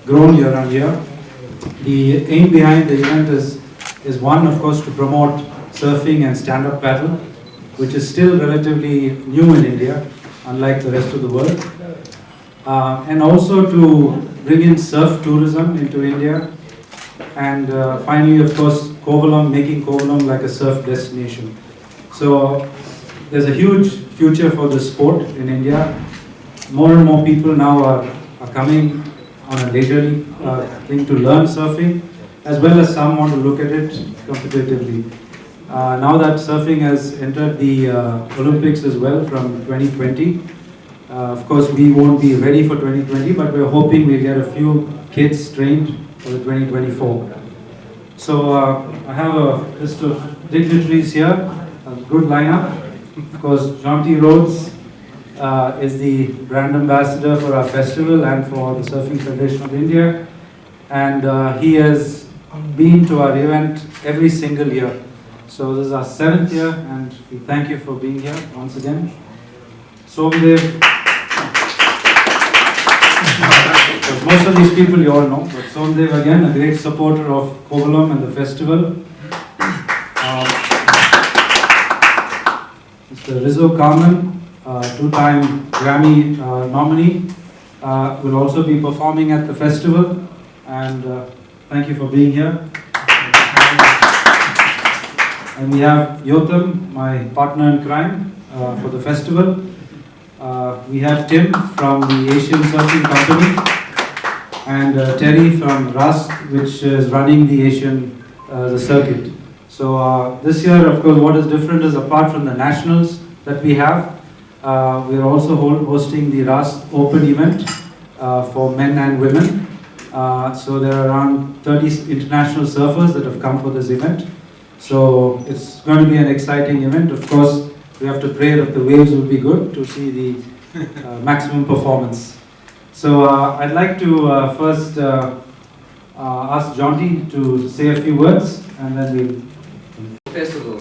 grown year on year. The aim behind the event is one, of course, to promote surfing and stand-up paddle, which is still relatively new in India, unlike the rest of the world. And also to bring in surf tourism into India. And finally, of course, Covelong, making Covelong like a surf destination. So there's a huge future for the sport in India. More and more people now are coming on a leisurely thing to learn surfing, as well as some want to look at it competitively. Now that surfing has entered the Olympics as well from 2020, of course we won't be ready for 2020, but we're hoping we'll get a few kids trained for the 2024. So I have a list of dignitaries here, a good lineup. Of course, Jonty Rhodes is the brand ambassador for our festival and for the Surfing Federation of India, and he has been to our event every single year. So this is our 7th year, and we thank you for being here once again. Somdev, most of these people you all know, but Somdev again, a great supporter of Covelong and the festival. Mr. Rizzo Carmen, two-time Grammy nominee, will also be performing at the festival, and thank you for being here. And we have Yotam, my partner in crime for the festival. We have Tim from the Asian Surfing Company, and Terry from Rust, which is running the Asian the circuit. So this year, of course, what is different is apart from the nationals that we have, we are also hosting the Rust Open event for men and women. So there are around 30 international surfers that have come for this event. So it's going to be an exciting event. Of course, we have to pray that the waves will be good to see the maximum performance. So I'd like to first ask Jonty to say a few words, and then we'll... Festival,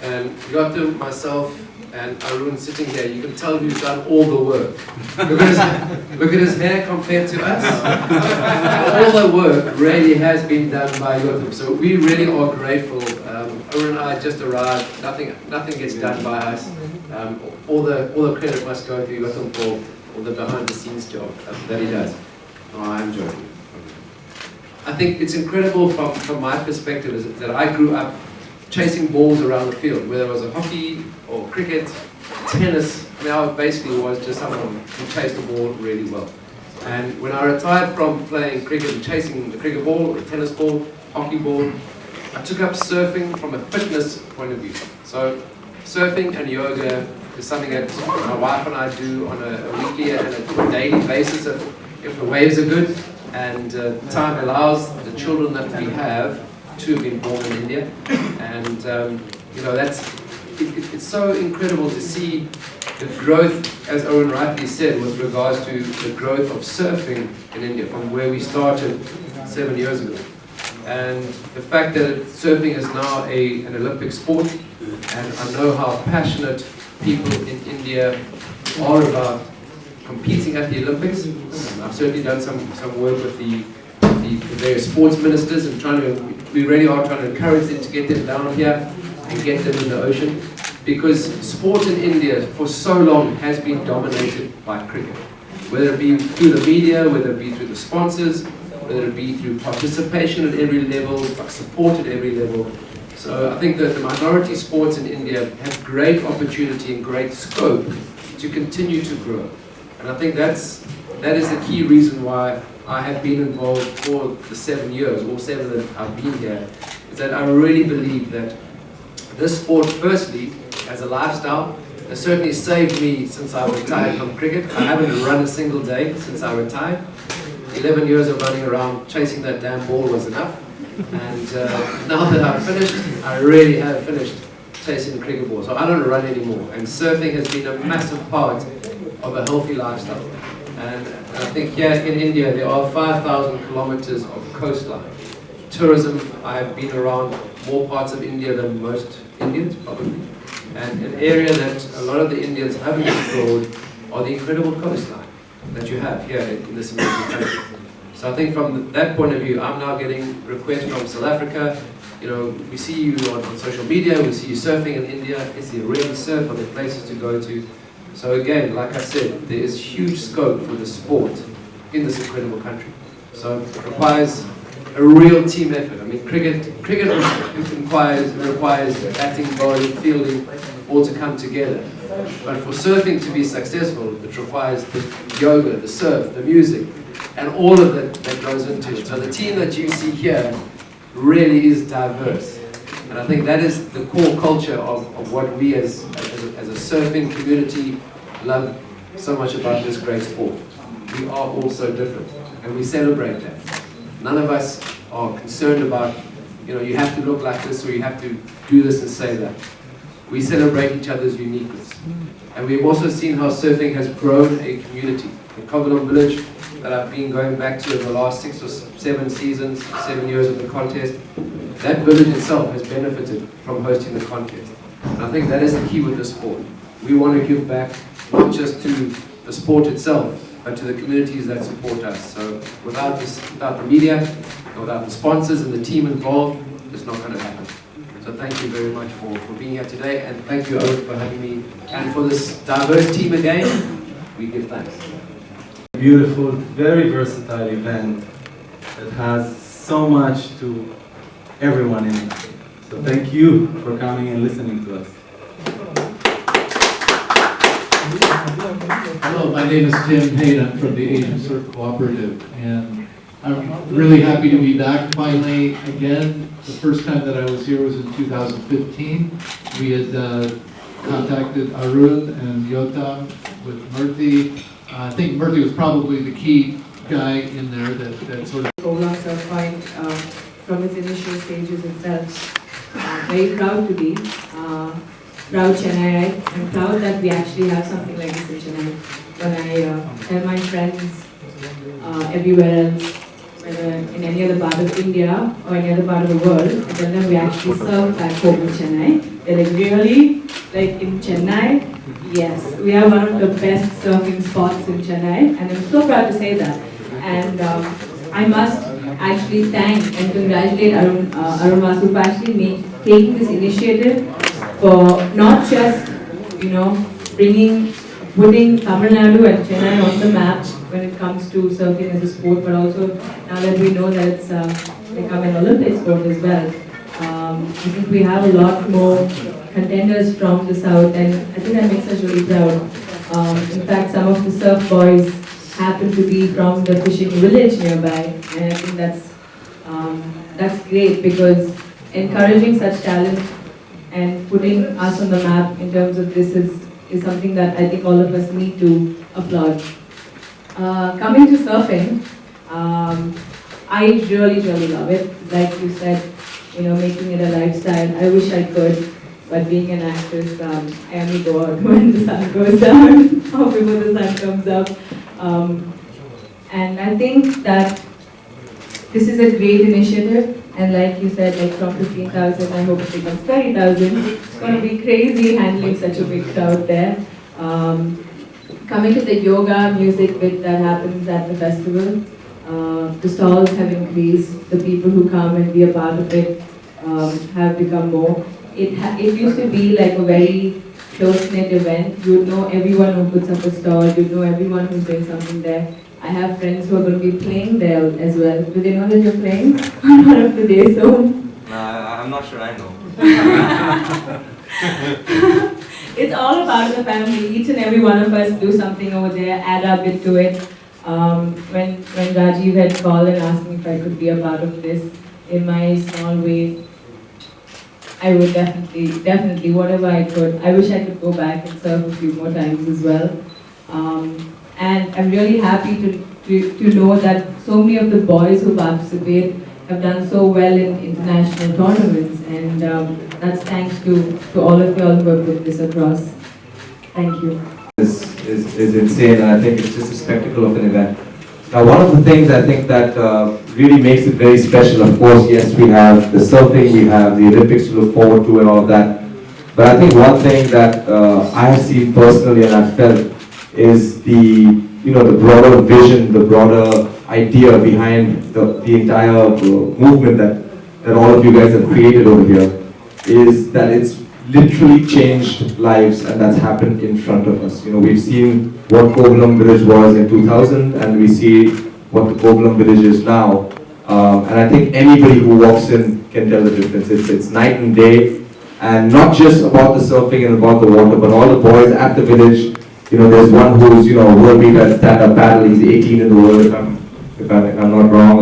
and Yotam, myself, and Arun sitting here, you can tell who's done all the work. Look at his hair compared to us. All the work really has been done by Yotam. So we really are grateful. Arun and I just arrived. Nothing gets done by us. All the credit must go to Yotam for all the behind-the-scenes job that he does. Oh, I'm joking. I think it's incredible from my perspective is that I grew up chasing balls around the field, whether it was a hockey or cricket, tennis. I mean, I basically was just someone who chased the ball really well. And when I retired from playing cricket and chasing the cricket ball, or the tennis ball, hockey ball, I took up surfing from a fitness point of view. So surfing and yoga is something that my wife and I do on a weekly and a daily basis if the waves are good and time allows. The children that we have, 2 have been born in India, and you know, it's so incredible to see the growth, as Owen rightly said, with regards to the growth of surfing in India from where we started 7 years ago. And the fact that surfing is now an Olympic sport, and I know how passionate people in India are about competing at the Olympics. I've certainly done some work with the various sports ministers and we really are trying to encourage them to get them down here and get them in the ocean, because sport in India for so long has been dominated by cricket, whether it be through the media, whether it be through the sponsors, whether it be through participation at every level, support at every level. So I think that the minority sports in India have great opportunity and great scope to continue to grow, and I think that is the key reason why I have been involved for the 7 years, or 7 that I've been here, is that I really believe that this sport, firstly, as a lifestyle, has certainly saved me since I retired from cricket. I haven't run a single day since I retired. 11 years of running around chasing that damn ball was enough. And now that I've finished, I really have finished chasing the cricket ball. So I don't run anymore. And surfing has been a massive part of a healthy lifestyle. And I think here in India there are 5,000 kilometers of coastline. Tourism, I've been around more parts of India than most Indians probably. And an area that a lot of the Indians haven't explored are the incredible coastline that you have here in this amazing country. So I think from that point of view, I'm now getting requests from South Africa. You know, we see you on social media, we see you surfing in India. Is there really surf? Are there places to go to? So again, like I said, there is huge scope for the sport in this incredible country. So it requires a real team effort. I mean, cricket requires batting, bowling, fielding, all to come together. But for surfing to be successful, it requires the yoga, the surf, the music, and all of that goes into it. So the team that you see here really is diverse. And I think that is the core culture of what we as a surfing community love so much about this great sport. We are all so different, and we celebrate that. None of us are concerned about, you know, you have to look like this or you have to do this and say that. We celebrate each other's uniqueness. And we've also seen how surfing has grown a community. The Covelong village that I've been going back to over the last 6 or 7 seasons, 7 years of the contest, that village itself has benefited from hosting the contest. And I think that is the key with the sport. We want to give back not just to the sport itself, but to the communities that support us. So without the media, without the sponsors and the team involved, it's not going to happen. So thank you very much for being here today, and thank you, Owen, for having me. And for this diverse team again, we give thanks. Beautiful, very versatile event that has so much to everyone in it. So thank you for coming and listening to us. Hello, my name is Tim Hayden. I'm from the Asian Surf Cooperative, and I'm really happy to be back finally again. The first time that I was here was in 2015. We had contacted Arun and Yotam with Murthy. I think Murthy was probably the key guy in there that sort of... Covelong Surf Point from its initial stages itself. Very proud to be. Proud Chennai, right? I'm proud that we actually have something like this in Chennai. When I tell my friends everywhere else, whether in any other part of India or any other part of the world, I tell them we actually surf back home in Chennai. They're like, really? Like in Chennai? Yes, we are one of the best surfing spots in Chennai, and I'm so proud to say that. And I must actually thank and congratulate Arun Vasu for actually taking this initiative for not just, you know, putting Tamil Nadu and Chennai on the map when it comes to surfing as a sport, but also now that we know that it's become an Olympic sport as well. I think we have a lot more contenders from the south, and I think that makes us really proud. In fact, some of the surf boys happen to be from the fishing village nearby, and I think that's great, because encouraging such talent and putting us on the map in terms of this is something that I think all of us need to applaud. Coming to surfing, I really love it. Like you said, you know, making it a lifestyle. I wish I could, but being an actress, I only go out when the sun goes down or before the sun comes up. And I think that this is a great initiative. And like you said, like from 15,000, I hope it becomes 30,000. It's going to be crazy handling such a big crowd there. Coming to the yoga music bit that happens at the festival, the stalls have increased. The people who come and be a part of it have become more. It used to be like a very close-knit event. You'd know everyone who puts up a stall. You'd know everyone who's doing something there. I have friends who are going to be playing there as well. Do they know that you're playing on one of the days? So I'm not sure I know. It's all about the family. Each and every one of us do something over there, add our bit to it. When Rajiv had called and asked me if I could be a part of this in my small way, I would definitely, whatever I could. I wish I could go back and surf a few more times as well. And I'm really happy to know that so many of the boys who participate have done so well in international tournaments, and that's thanks to all of you all who have put this across. Thank you. Is insane, and I think it's just a spectacle of an event. Now, one of the things I think that really makes it very special, of course, yes, we have the surfing, we have the Olympics to look forward to and all of that. But I think one thing that I have seen personally and I've felt is the broader vision, the broader idea behind the entire movement that all of you guys have created over here is that it's literally changed lives, and that's happened in front of us. You know, we've seen what Covelong village was in 2000, and we see what the Covelong village is now. And I think anybody who walks in can tell the difference. It's night and day, and not just about the surfing and about the water, but all the boys at the village. You know, there's one who's, you know, world beater at stand-up paddle. He's 18 in the world, if I'm not wrong.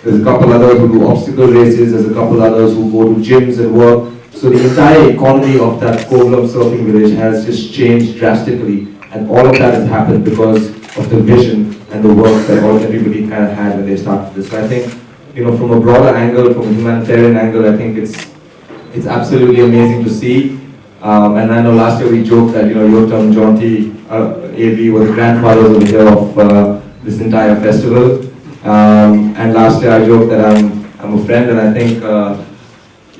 There's a couple others who do obstacle races. There's a couple others who go to gyms and work. So the entire economy of that Covelong surfing village has just changed drastically, and all of that has happened because of the vision and the work that everybody kind of had when they started this. So I think, you know, from a broader angle, from a humanitarian angle, I think it's absolutely amazing to see. And I know last year we joked that, you know, Yotam, Jonty, AB were the grandfathers over here of this entire festival. And last year I joked that I'm a friend, and I think,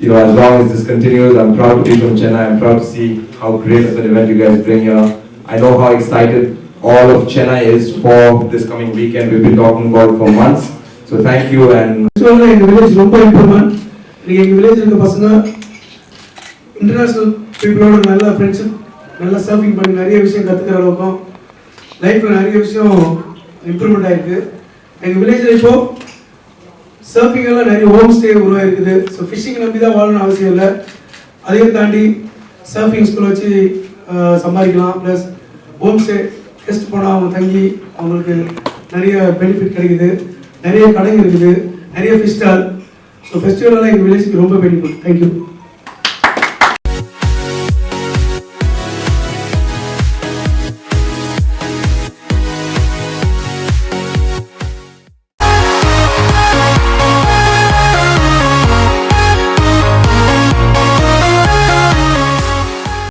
you know, as long as this continues, I'm proud to be from Chennai. I'm proud to see how great of an event you guys bring here. I know how excited all of Chennai is for this coming weekend. We've been talking about it for months. So thank you. And so in the village, ரொம்ப improvement. In the village, இருக்க பசங்க international people ஓட நல்ல friendship, நல்ல surfing பண்ணி நிறைய விஷயம் கத்துக்கிற அளவுக்கும் லைஃப்ல நிறைய விஷயம் இம்ப்ரூவ்மென்ட் ஆயிருக்கு. எங்க வில்லேஜ்ல இப்போ சர்ஃபிங் எல்லாம் நிறைய ஹோம் ஸ்டே உருவாயிருக்குது. ஸோ ஃபிஷிங் நம்பி தான் வாழணும் அவசியம் இல்லை. அதையும் தாண்டி சர்ஃபிங் ஸ்கூல் வச்சு சம்பாதிக்கலாம். ப்ளஸ் ஹோம் ஸ்டே கெஸ்ட் போனால் அவங்க தங்கி அவங்களுக்கு நிறைய பெனிஃபிட் கிடைக்குது. நிறைய கடைங்க இருக்குது, நிறைய ஃபிஷ் ஸ்டால். ஸோ ஃபெஸ்டிவலெல்லாம் எங்கள் வில்லேஜுக்கு ரொம்ப பெனிஃபிட். தேங்க்யூ.